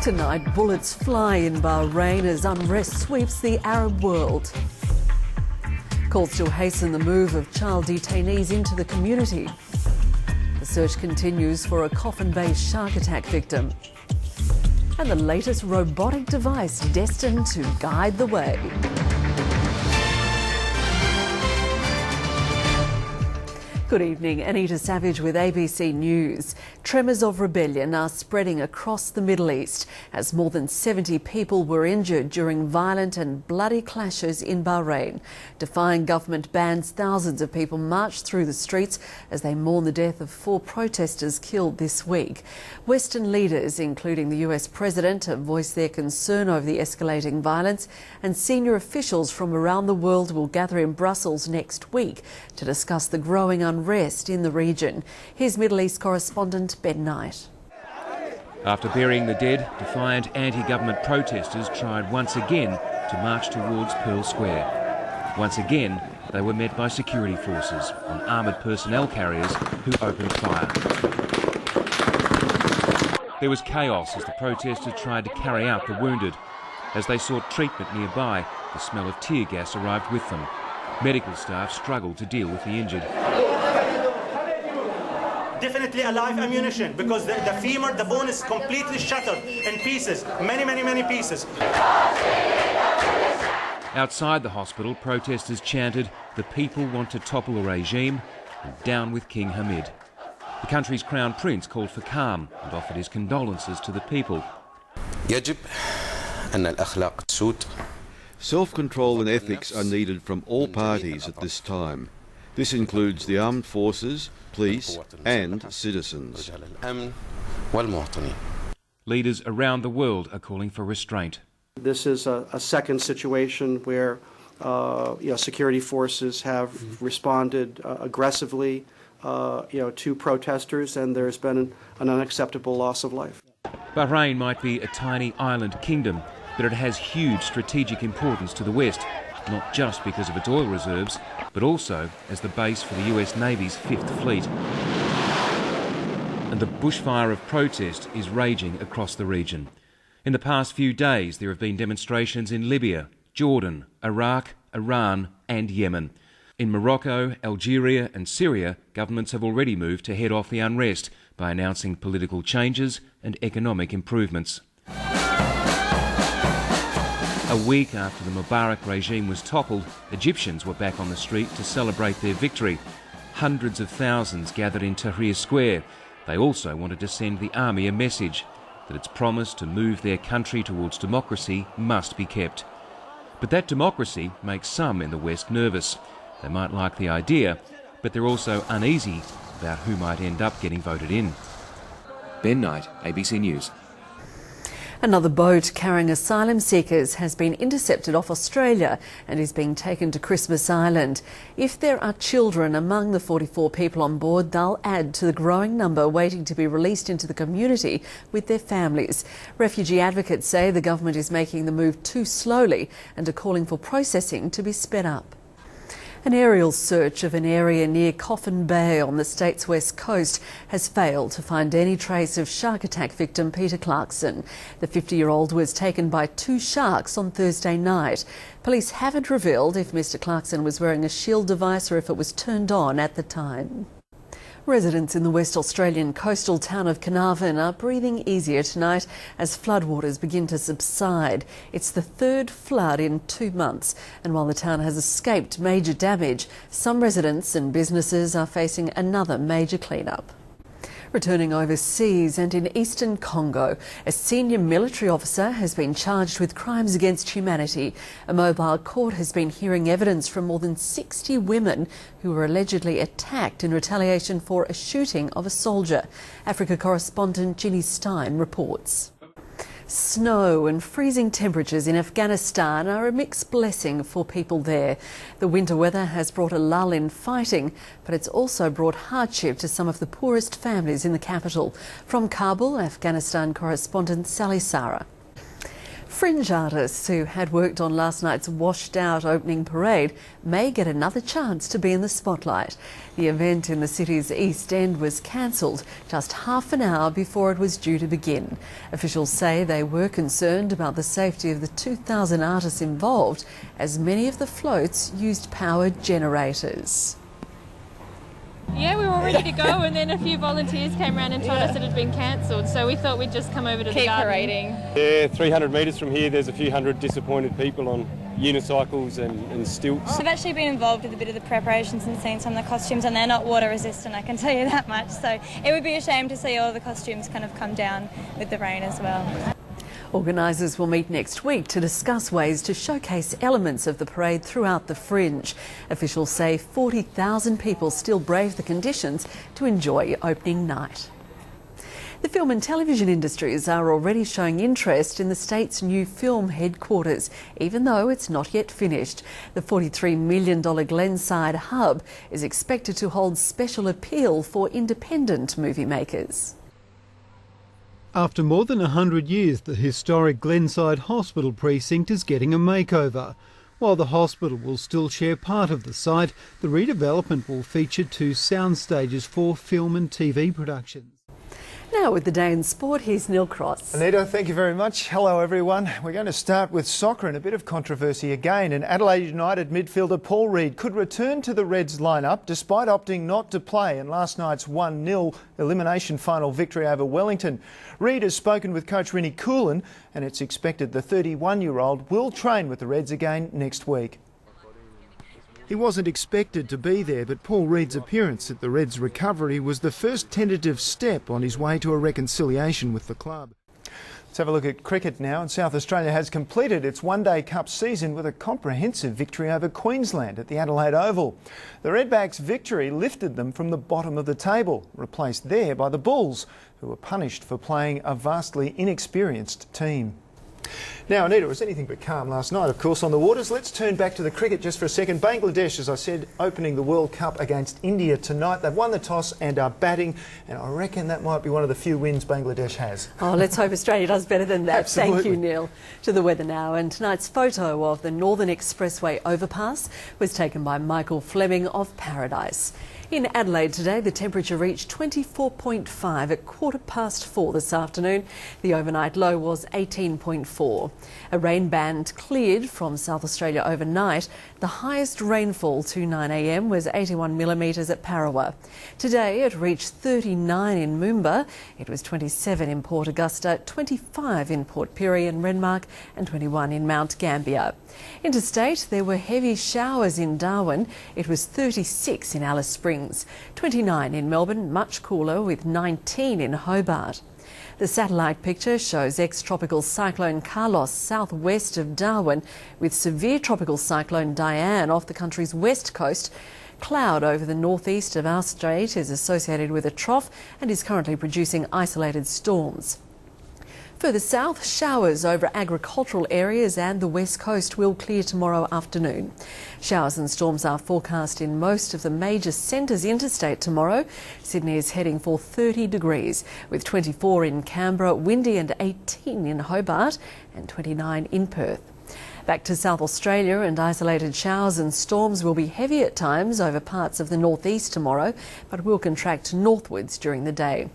Tonight, bullets fly in Bahrain as unrest sweeps the Arab world. Calls to hasten the move of child detainees into the community. The search continues for a coffin-based shark attack victim. And the latest robotic device destined to guide the way. Good evening, Anita Savage with ABC News. Tremors of rebellion are spreading across the Middle East as more than 70 people were injured during violent and bloody clashes in Bahrain. Defying government bans, thousands of people marched through the streets as they mourn the death of 4 protesters killed this week. Western leaders, including the US President, have voiced their concern over the escalating violence, and senior officials from around the world will gather in Brussels next week to discuss the growing unrest in the region. Here's Middle East correspondent Ben Knight. After burying the dead, defiant anti-government protesters tried once again to march towards Pearl Square. Once again, they were met by security forces on armoured personnel carriers who opened fire. There was chaos as the protesters tried to carry out the wounded. As they sought treatment nearby, the smell of tear gas arrived with them. Medical staff struggled to deal with the injured. Definitely a live ammunition, because the femur, the bone is completely shattered in pieces, many pieces. Outside the hospital, protesters chanted, "The people want to topple a regime," and "Down with King Hamid." The country's crown prince called for calm and offered his condolences to the people. Self-control and ethics are needed from all parties at this time. This includes the armed forces, police and citizens. Leaders around the world are calling for restraint. This is a second situation where security forces have responded aggressively to protesters, and there's been an unacceptable loss of life. Bahrain might be a tiny island kingdom, but it has huge strategic importance to the West, not just because of its oil reserves, but also as the base for the US Navy's 5th Fleet. And the bushfire of protest is raging across the region. In the past few days, there have been demonstrations in Libya, Jordan, Iraq, Iran and Yemen. In Morocco, Algeria and Syria, governments have already moved to head off the unrest by announcing political changes and economic improvements. A week after the Mubarak regime was toppled, Egyptians were back on the street to celebrate their victory. Hundreds of thousands gathered in Tahrir Square. They also wanted to send the army a message that its promise to move their country towards democracy must be kept. But that democracy makes some in the West nervous. They might like the idea, but they're also uneasy about who might end up getting voted in. Ben Knight, ABC News. Another boat carrying asylum seekers has been intercepted off Australia and is being taken to Christmas Island. If there are children among the 44 people on board, they'll add to the growing number waiting to be released into the community with their families. Refugee advocates say the government is making the move too slowly and are calling for processing to be sped up. An aerial search of an area near Coffin Bay on the state's west coast has failed to find any trace of shark attack victim Peter Clarkson. The 50-year-old was taken by 2 sharks on Thursday night. Police haven't revealed if Mr. Clarkson was wearing a shield device or if it was turned on at the time. Residents in the West Australian coastal town of Carnarvon are breathing easier tonight as floodwaters begin to subside. It's the 3rd flood in 2 months, and while the town has escaped major damage, some residents and businesses are facing another major clean-up. Returning overseas and in eastern Congo, a senior military officer has been charged with crimes against humanity. A mobile court has been hearing evidence from more than 60 women who were allegedly attacked in retaliation for a shooting of a soldier. Africa correspondent Ginny Stein reports. Snow and freezing temperatures in Afghanistan are a mixed blessing for people there. The winter weather has brought a lull in fighting, but it's also brought hardship to some of the poorest families in the capital. From Kabul, Afghanistan correspondent Sally Sarah. Fringe artists who had worked on last night's washed-out opening parade may get another chance to be in the spotlight. The event in the city's East End was cancelled just half an hour before it was due to begin. Officials say they were concerned about the safety of the 2,000 artists involved, as many of the floats used power generators. Yeah, we were all ready to go, and then a few volunteers came around and told us it had been cancelled, so we thought we'd just come over to the garden. Parading. Yeah, 300 metres from here there's a few hundred disappointed people on unicycles and stilts. I've actually been involved with a bit of the preparations and seen some of the costumes, and they're not water resistant, I can tell you that much, so it would be a shame to see all the costumes kind of come down with the rain as well. Organisers will meet next week to discuss ways to showcase elements of the parade throughout the Fringe. Officials say 40,000 people still brave the conditions to enjoy opening night. The film and television industries are already showing interest in the state's new film headquarters, even though it's not yet finished. The $43 million Glenside hub is expected to hold special appeal for independent movie makers. After more than 100 years, the historic Glenside Hospital precinct is getting a makeover. While the hospital will still share part of the site, the redevelopment will feature 2 sound stages for film and TV productions. Now with the day in sport, here's Neil Cross. Anita, thank you very much. Hello everyone. We're going to start with soccer and a bit of controversy again. And Adelaide United midfielder Paul Reid could return to the Reds lineup despite opting not to play in last night's 1-0 elimination final victory over Wellington. Reid has spoken with coach Rinnie Coolin, and it's expected the 31-year-old will train with the Reds again next week. He wasn't expected to be there, but Paul Reid's appearance at the Reds' recovery was the first tentative step on his way to a reconciliation with the club. Let's have a look at cricket now. And South Australia has completed its one-day cup season with a comprehensive victory over Queensland at the Adelaide Oval. The Redbacks' victory lifted them from the bottom of the table, replaced there by the Bulls, who were punished for playing a vastly inexperienced team. Now, Anita, it was anything but calm last night, of course, on the waters. Let's turn back to the cricket just for a second. Bangladesh, as I said, opening the World Cup against India tonight. They've won the toss and are batting, and I reckon that might be one of the few wins Bangladesh has. Oh, let's hope Australia does better than that. Absolutely. Thank you, Neil. To the weather now, and tonight's photo of the Northern Expressway overpass was taken by Michael Fleming of Paradise. In Adelaide today, the temperature reached 24.5 at 4:15 this afternoon. The overnight low was 18.4. A rain band cleared from South Australia overnight. The highest rainfall to 9 a.m. was 81 millimetres at Parawa. Today it reached 39 in Moomba. It was 27 in Port Augusta, 25 in Port Pirie and Renmark, and 21 in Mount Gambier. Interstate, there were heavy showers in Darwin. It was 36 in Alice Springs, 29 in Melbourne, much cooler with 19 in Hobart. The satellite picture shows ex-tropical cyclone Carlos southwest of Darwin, with severe tropical cyclone Diane off the country's west coast. Cloud over the northeast of our strait is associated with a trough and is currently producing isolated storms. Further south, showers over agricultural areas and the west coast will clear tomorrow afternoon. Showers and storms are forecast in most of the major centres interstate tomorrow. Sydney is heading for 30 degrees, with 24 in Canberra, windy, and 18 in Hobart and 29 in Perth. Back to South Australia, and isolated showers and storms will be heavy at times over parts of the northeast tomorrow, but will contract northwards during the day.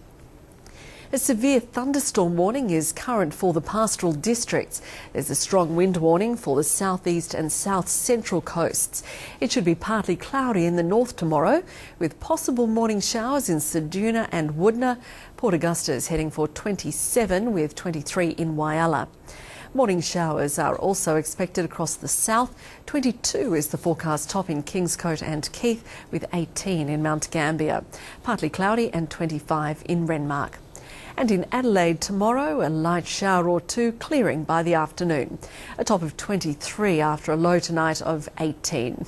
A severe thunderstorm warning is current for the pastoral districts. There's a strong wind warning for the southeast and south central coasts. It should be partly cloudy in the north tomorrow, with possible morning showers in Ceduna and Woodna. Port Augusta is heading for 27 with 23 in Whyalla. Morning showers are also expected across the south. 22 is the forecast top in Kingscote and Keith, with 18 in Mount Gambier. Partly cloudy and 25 in Renmark. And in Adelaide tomorrow, a light shower or two clearing by the afternoon. A top of 23 after a low tonight of 18.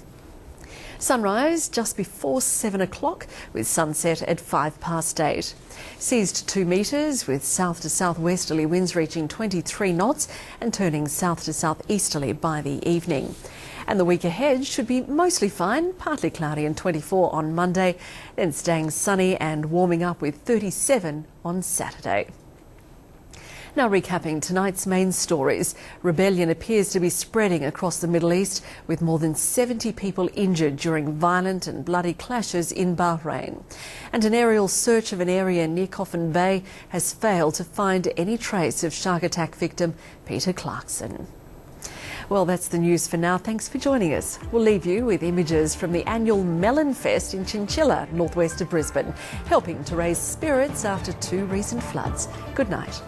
Sunrise just before 7 o'clock, with sunset at 8:05. Seas to 2 metres, with south to southwesterly winds reaching 23 knots and turning south to southeasterly by the evening. And the week ahead should be mostly fine, partly cloudy and 24 on Monday, then staying sunny and warming up with 37 on Saturday. Now recapping tonight's main stories, rebellion appears to be spreading across the Middle East, with more than 70 people injured during violent and bloody clashes in Bahrain. And an aerial search of an area near Coffin Bay has failed to find any trace of shark attack victim Peter Clarkson. Well, that's the news for now. Thanks for joining us. We'll leave you with images from the annual Melon Fest in Chinchilla, northwest of Brisbane, helping to raise spirits after 2 recent floods. Good night.